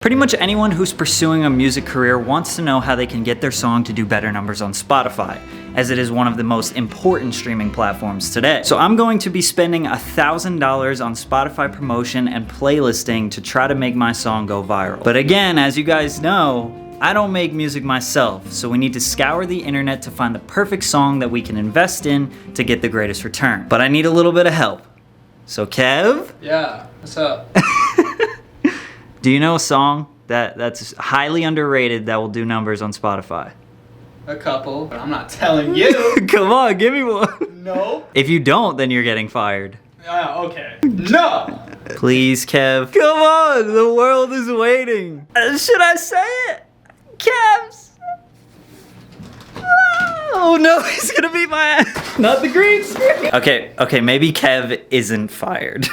Pretty much anyone who's pursuing a music career wants to know how they can get their song to do better numbers on Spotify, as it is one of the most important streaming platforms today. So I'm going to be spending $1,000 on Spotify promotion and playlisting to try to make my song go viral. But again, as you guys know, I don't make music myself, so we need to scour the internet to find the perfect song that we can invest in to get the greatest return. But I need a little bit of help. So Kev? Yeah, what's up? Do you know a song that's highly underrated that will do numbers on Spotify? A couple, but I'm not telling you. Come on, give me one. No. If you don't, then you're getting fired. Okay. No! Please, Kev. Come on, the world is waiting. Should I say it? Kev's. Oh no, he's gonna beat my ass. Not the green screen. Okay, maybe Kev isn't fired.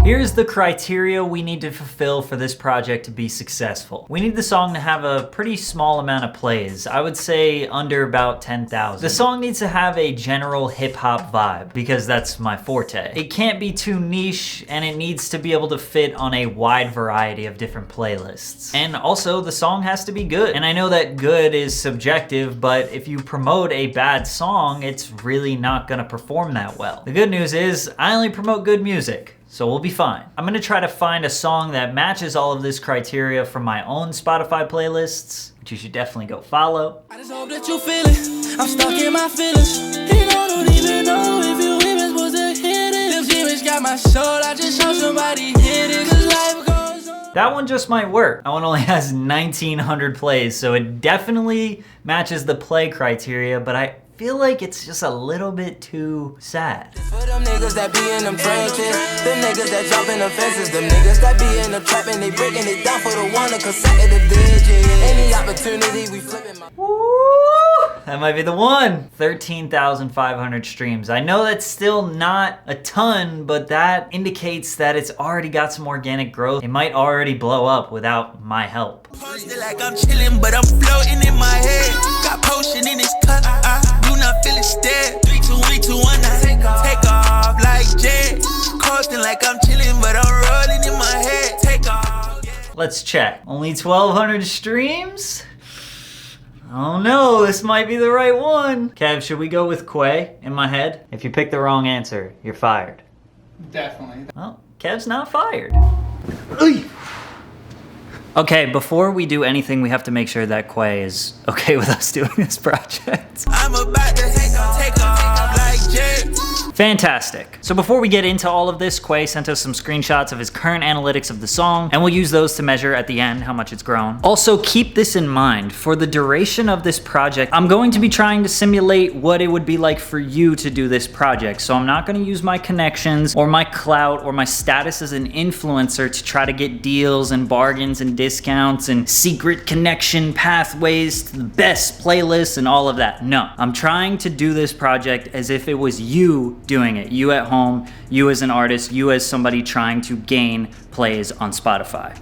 Here's the criteria we need to fulfill for this project to be successful. We need the song to have a pretty small amount of plays. I would say under about 10,000. The song needs to have a general hip hop vibe because that's my forte. It can't be too niche and it needs to be able to fit on a wide variety of different playlists. And also the song has to be good. And I know that good is subjective, but if you promote a bad song, it's really not gonna perform that well. The good news is I only promote good music, so we'll be fine. I'm gonna try to find a song that matches all of this criteria from my own Spotify playlists, which you should definitely go follow. I just hope that you feel it. I'm stuck in my feelings. And I don't even know if you even supposed to hit it. Them demons got my soul. I just hope somebody hit it. 'Cause life goes on. That one just might work. That one only has 1,900 plays, so it definitely matches the play criteria, but I feel like it's just a little bit too sad. For them niggas that be in them trenches, them niggas that jump in the fences, them niggas that be in the trap and they breaking it down for the one consecutive digit. Any opportunity we flipping my. Woo! That might be the one. 13,500 streams. I know that's still not a ton, but that indicates that it's already got some organic growth. It might already blow up without my help. Posted like I'm chilling, but I'm floating in my head. Got potion in this cup. I do not feel it dead. 3, 2, 1, 2, 1. I take off like jet. Coasting like I'm chilling, but I'm rolling in my head. Take off. Yeah. Let's check. Only 1,200 streams? Oh no, this might be the right one. Kev, should we go with Quay in my head? If you pick the wrong answer, you're fired. Definitely. Well, Kev's not fired. Okay, before we do anything, we have to make sure that Quay is okay with us doing this project. I'm about to take off like jet. Fantastic. So before we get into all of this, Quay sent us some screenshots of his current analytics of the song, and we'll use those to measure at the end how much it's grown. Also, keep this in mind. For the duration of this project, I'm going to be trying to simulate what it would be like for you to do this project. So I'm not gonna use my connections or my clout or my status as an influencer to try to get deals and bargains and discounts and secret connection pathways to the best playlists and all of that. No, I'm trying to do this project as if it was you doing it. You at home, you as an artist, you as somebody trying to gain plays on Spotify.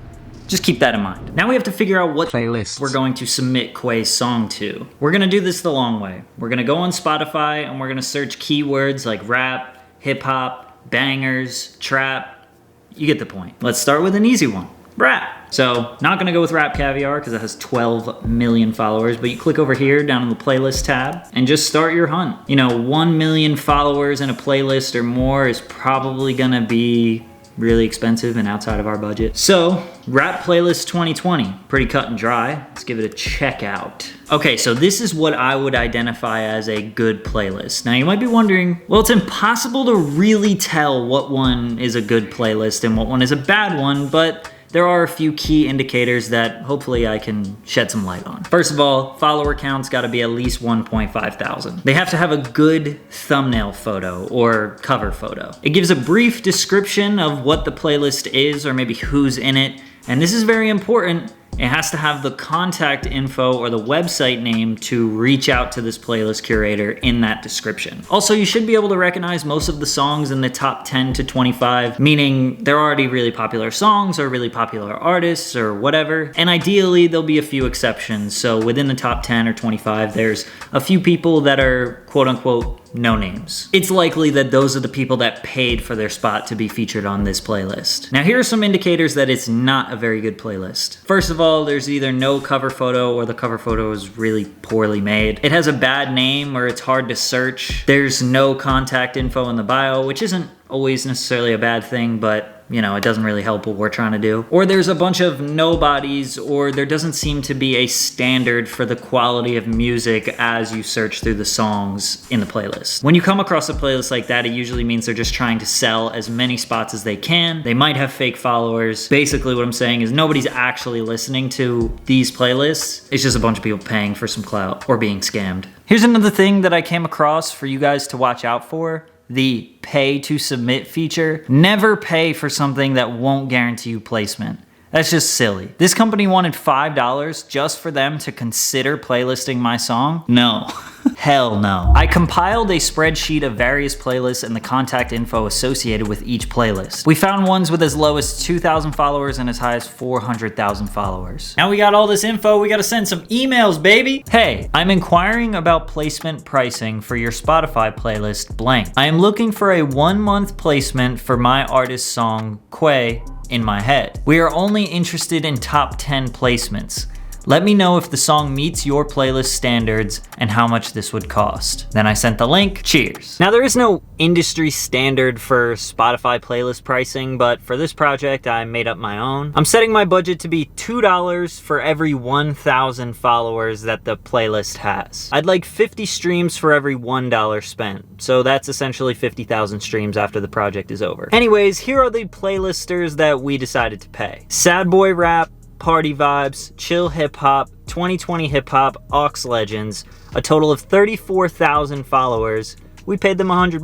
Just keep that in mind. Now we have to figure out what playlist we're going to submit Quay's song to. We're gonna do this the long way. We're gonna go on Spotify and we're gonna search keywords like rap, hip hop, bangers, trap. You get the point. Let's start with an easy one. Rap. So, not gonna go with Rap Caviar because it has 12 million followers, but you click over here down in the playlist tab and just start your hunt. You know, 1 million followers in a playlist or more is probably gonna be really expensive and outside of our budget. So, Rap Playlist 2020, pretty cut and dry. Let's give it a check out. Okay, so this is what I would identify as a good playlist. Now you might be wondering, well, it's impossible to really tell what one is a good playlist and what one is a bad one, but there are a few key indicators that hopefully I can shed some light on. First of all, follower count's gotta be at least 1.5 thousand. They have to have a good thumbnail photo or cover photo. It gives a brief description of what the playlist is or maybe who's in it. And this is very important. It has to have the contact info or the website name to reach out to this playlist curator in that description. Also, you should be able to recognize most of the songs in the top 10 to 25, meaning they're already really popular songs or really popular artists or whatever. And ideally, there'll be a few exceptions. So within the top 10 or 25, there's a few people that are quote unquote no names. It's likely that those are the people that paid for their spot to be featured on this playlist. Now here are some indicators that it's not a very good playlist. First of all, there's either no cover photo or the cover photo is really poorly made. It has a bad name or it's hard to search. There's no contact info in the bio, which isn't always necessarily a bad thing, but you know, it doesn't really help what we're trying to do. Or there's a bunch of nobodies, or there doesn't seem to be a standard for the quality of music as you search through the songs in the playlist. When you come across a playlist like that, it usually means they're just trying to sell as many spots as they can. They might have fake followers. Basically what I'm saying is nobody's actually listening to these playlists. It's just a bunch of people paying for some clout or being scammed. Here's another thing that I came across for you guys to watch out for. The pay to submit feature. Never pay for something that won't guarantee you placement. That's just silly. This company wanted $5 just for them to consider playlisting my song? No. Hell no. I compiled a spreadsheet of various playlists and the contact info associated with each playlist. We found ones with as low as 2,000 followers and as high as 400,000 followers. Now we got all this info, we gotta send some emails, baby. Hey, I'm inquiring about placement pricing for your Spotify playlist blank. I am looking for a 1-month placement for my artist's song, Quay, in my head. We are only interested in top 10 placements. Let me know if the song meets your playlist standards and how much this would cost. Then I sent the link. Cheers. Now there is no industry standard for Spotify playlist pricing, but for this project I made up my own. I'm setting my budget to be $2 for every 1,000 followers that the playlist has. I'd like 50 streams for every $1 spent. So that's essentially 50,000 streams after the project is over. Anyways, here are the playlisters that we decided to pay. Sad Boy Rap, Party Vibes, Chill Hip Hop, 2020 Hip Hop, Aux Legends, a total of 34,000 followers. We paid them $100.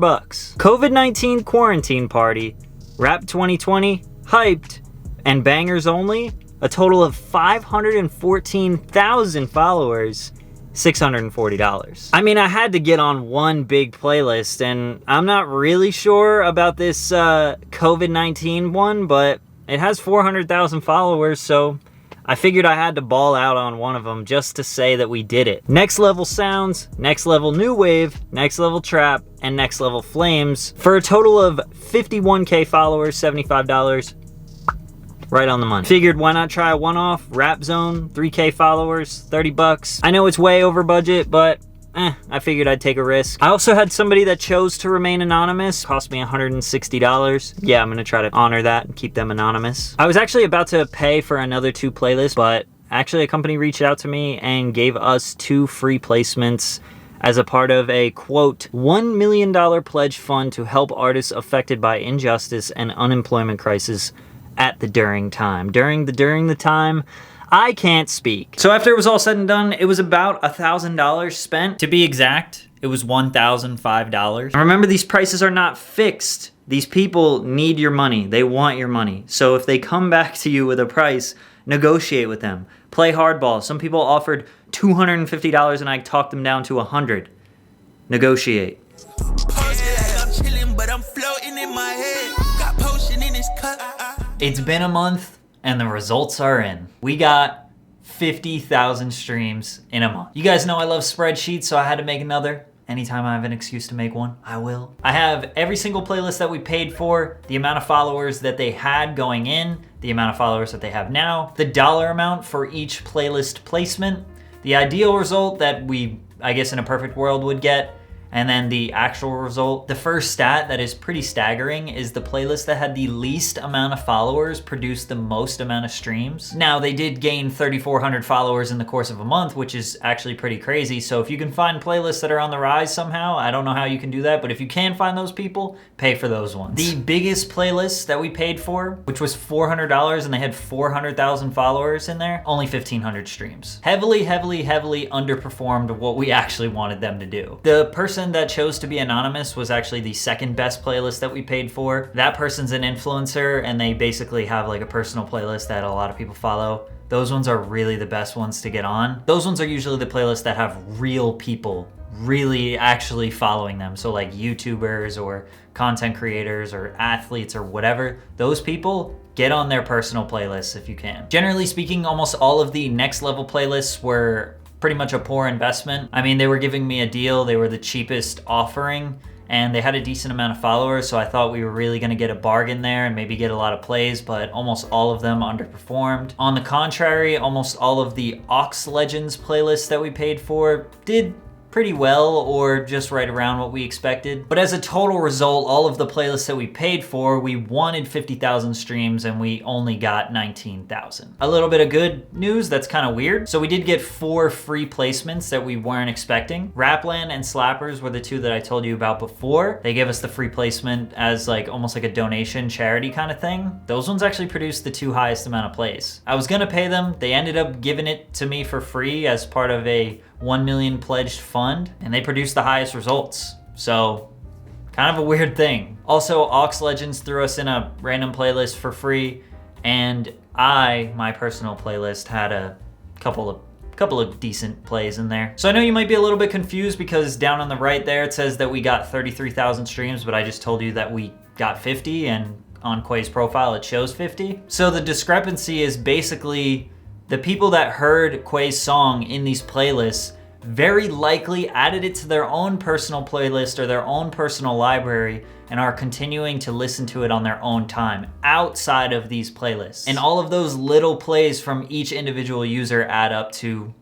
COVID-19 Quarantine Party, Rap 2020, Hyped, and Bangers Only, a total of 514,000 followers. $640. I mean, I had to get on one big playlist, and I'm not really sure about this COVID-19 one, but it has 400,000 followers, so I figured I had to ball out on one of them just to say that we did it. Next Level Sounds, Next Level New Wave, Next Level Trap, and Next Level Flames for a total of 51K followers, $75. Right on the money. Figured why not try a one-off? Rap Zone, 3K followers, $30. I know it's way over budget, but I figured I'd take a risk. I also had somebody that chose to remain anonymous. Cost me $160. Yeah, I'm gonna try to honor that and keep them anonymous. I was actually about to pay for another 2 playlists, but actually a company reached out to me and gave us 2 free placements as a part of a, quote, $1 million pledge fund to help artists affected by injustice and unemployment crisis at the during time. During the time, I can't speak. So after it was all said and done, it was about $1,000 spent. To be exact, it was $1,005. And remember, these prices are not fixed. These people need your money. They want your money. So if they come back to you with a price, negotiate with them. Play hardball. Some people offered $250 and I talked them down to $100. Negotiate. It's been a month and the results are in. We got 50,000 streams in a month. You guys know I love spreadsheets, so I had to make another. Anytime I have an excuse to make one, I will. I have every single playlist that we paid for, the amount of followers that they had going in, the amount of followers that they have now, the dollar amount for each playlist placement, the ideal result that we, I guess in a perfect world, would get, and then the actual result. The first stat that is pretty staggering is the playlist that had the least amount of followers produced the most amount of streams. Now, they did gain 3,400 followers in the course of a month, which is actually pretty crazy. So if you can find playlists that are on the rise somehow, I don't know how you can do that, but if you can find those people, pay for those ones. The biggest playlist that we paid for, which was $400 and they had 400,000 followers in there, only 1,500 streams. Heavily underperformed what we actually wanted them to do. The person that chose to be anonymous was actually the second best playlist that we paid for. That person's an influencer and they basically have like a personal playlist that a lot of people follow. Those ones are really the best ones to get on. Those ones are usually the playlists that have real people really actually following them. So like YouTubers or content creators or athletes or whatever, those people, get on their personal playlists if you can. Generally speaking, almost all of the next level playlists were pretty much a poor investment. I mean, they were giving me a deal. They were the cheapest offering, and they had a decent amount of followers, so I thought we were really gonna get a bargain there and maybe get a lot of plays, but almost all of them underperformed. On the contrary, almost all of the Ox Legends playlists that we paid for did pretty well, or just right around what we expected. But as a total result, all of the playlists that we paid for, we wanted 50,000 streams and we only got 19,000. A little bit of good news that's kind of weird. So we did get 4 free placements that we weren't expecting. Rapland and Slappers were the 2 that I told you about before. They gave us the free placement as like almost like a donation charity kind of thing. Those ones actually produced the 2 highest amount of plays. I was gonna pay them. They ended up giving it to me for free as part of a 1 million pledged fund, and they produced the highest results. So kind of a weird thing. Also, Ox Legends threw us in a random playlist for free, and my personal playlist had a couple of decent plays in there. So I know you might be a little bit confused because down on the right there it says that we got 33,000 streams, but I just told you that we got 50, and on Quay's profile it shows 50. So the discrepancy is basically the people that heard Quay's song in these playlists very likely added it to their own personal playlist or their own personal library and are continuing to listen to it on their own time outside of these playlists. And all of those little plays from each individual user add up to,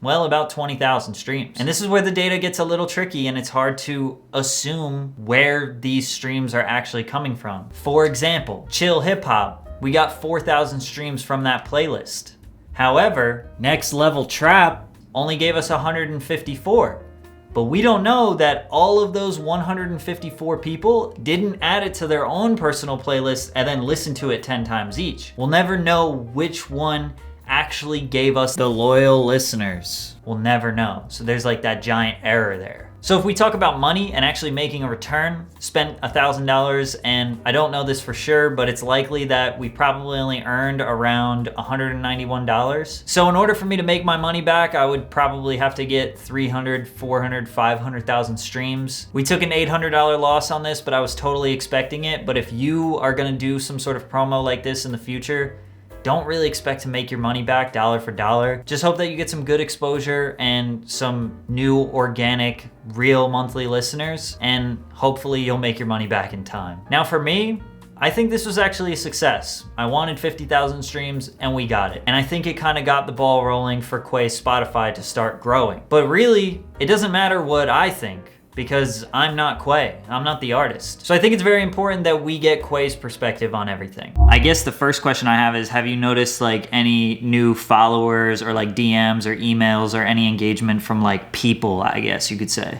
well, about 20,000 streams. And this is where the data gets a little tricky and it's hard to assume where these streams are actually coming from. For example, Chill Hip Hop, we got 4,000 streams from that playlist. However, Next Level Trap only gave us 154. But we don't know that all of those 154 people didn't add it to their own personal playlist and then listen to it 10 times each. We'll never know which one actually gave us the loyal listeners. We'll never know. So there's like that giant error there. So if we talk about money and actually making a return, spent $1,000, and I don't know this for sure, but it's likely that we probably only earned around $191. So in order for me to make my money back, I would probably have to get 300, 400, 500,000 streams. We took an $800 loss on this, but I was totally expecting it. But if you are gonna do some sort of promo like this in the future, don't really expect to make your money back dollar for dollar. Just hope that you get some good exposure and some new organic, real monthly listeners, and hopefully you'll make your money back in time. Now for me, I think this was actually a success. I wanted 50,000 streams and we got it. And I think it kind of got the ball rolling for Quay's Spotify to start growing. But really, it doesn't matter what I think, because I'm not Quay, I'm not the artist. So I think it's very important that we get Quay's perspective on everything. I guess the first question I have is, have you noticed like any new followers or like DMs or emails or any engagement from like people, I guess you could say?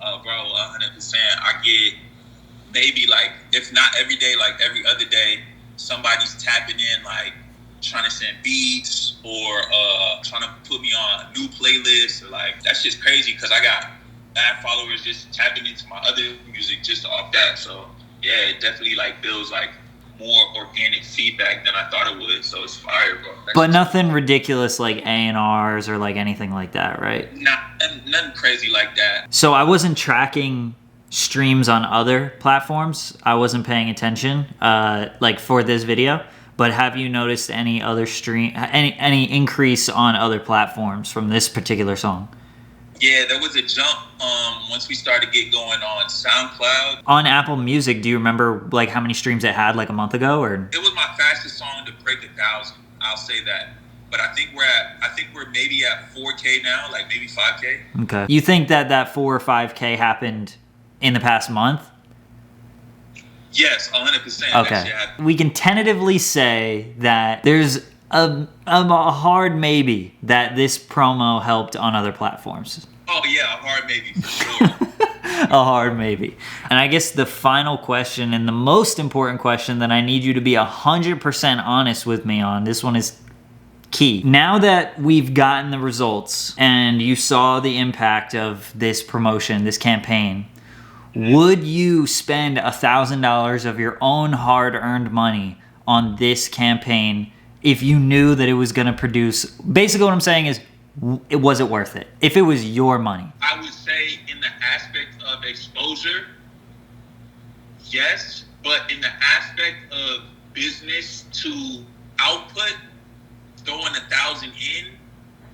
Bro, 100%. I get maybe like, if not every day, like every other day, somebody's tapping in, like trying to send beats or trying to put me on a new playlist. Or, like, that's just crazy because I got mad followers just tapping into my other music just off that. So yeah, it definitely like builds like more organic feedback than I thought it would. So it's fire, bro. But nothing ridiculous like A&Rs or like anything like that, right? Nothing crazy like that. So I wasn't tracking streams on other platforms. I wasn't paying attention like for this video. But have you noticed any other any increase on other platforms from this particular song? Yeah, there was a jump once we started get going on SoundCloud. On Apple Music, do you remember like how many streams it had like a month ago, or? It was my fastest song to break 1,000. I'll say that. But I think we're maybe at 4K now, like maybe 5K. Okay. You think that 4 or 5K happened in the past month? Yes, 100%. Okay. We can tentatively say that there's a hard maybe that this promo helped on other platforms. Oh yeah, a hard maybe for sure. A hard maybe. And I guess the final question and the most important question that I need you to be 100% honest with me on, this one is key. Now that we've gotten the results and you saw the impact of this promotion, this campaign, would you spend $1,000 of your own hard-earned money on this campaign if you knew that it was going to produce? Basically what I'm saying is, was it worth it? If it was your money. I would say in the aspect of exposure, yes. But in the aspect of business to output, throwing 1,000 in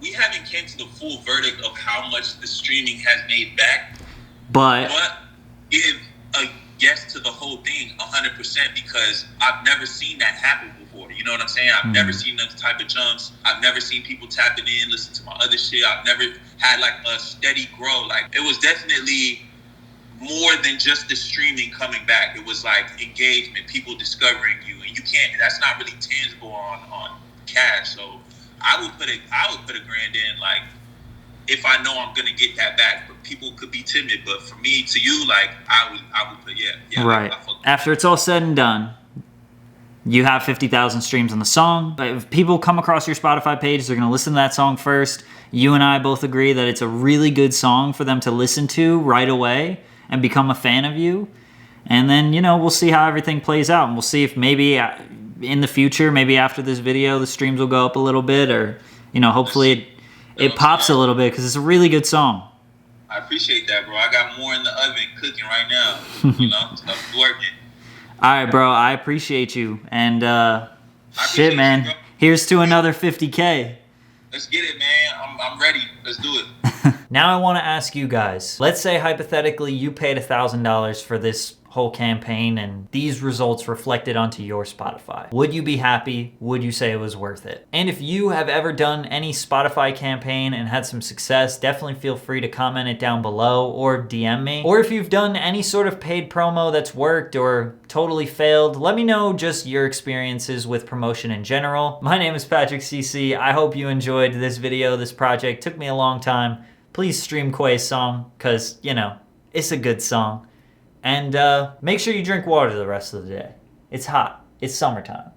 we haven't came to the full verdict of how much the streaming has made back. But give a yes to the whole thing 100% because I've never seen that happen before. You know what I'm saying? I've never seen those type of jumps. I've never seen people tapping in, listen to my other shit. I've never had like a steady grow. Like it was definitely more than just the streaming coming back. It was like engagement, people discovering you, and you can't. That's not really tangible on cash. So I would put a grand in, like if I know I'm gonna get that back. But people could be timid. But for me, to you, like I would put yeah. Right. After it's all said and done, you have 50,000 streams on the song. But if people come across your Spotify page, they're gonna listen to that song first. You and I both agree that it's a really good song for them to listen to right away and become a fan of you. And then, you know, we'll see how everything plays out. And we'll see if maybe in the future, maybe after this video, the streams will go up a little bit, or, you know, hopefully it pops a little bit because it's a really good song. I appreciate that, bro. I got more in the oven cooking right now. You know, stuff's working. All right, bro. I appreciate you. And shit, man. You, here's to another 50K. Let's get it, man. I'm ready. Let's do it. Now I want to ask you guys. Let's say hypothetically you paid $1,000 for this whole campaign and these results reflected onto your Spotify. Would you be happy? Would you say it was worth it? And if you have ever done any Spotify campaign and had some success, definitely feel free to comment it down below or DM me. Or if you've done any sort of paid promo that's worked or totally failed, let me know just your experiences with promotion in general. My name is Patrick CC. I hope you enjoyed this video. This project took me a long time. Please stream Quay's song because, you know, it's a good song. And make sure you drink water the rest of the day. It's hot. It's summertime.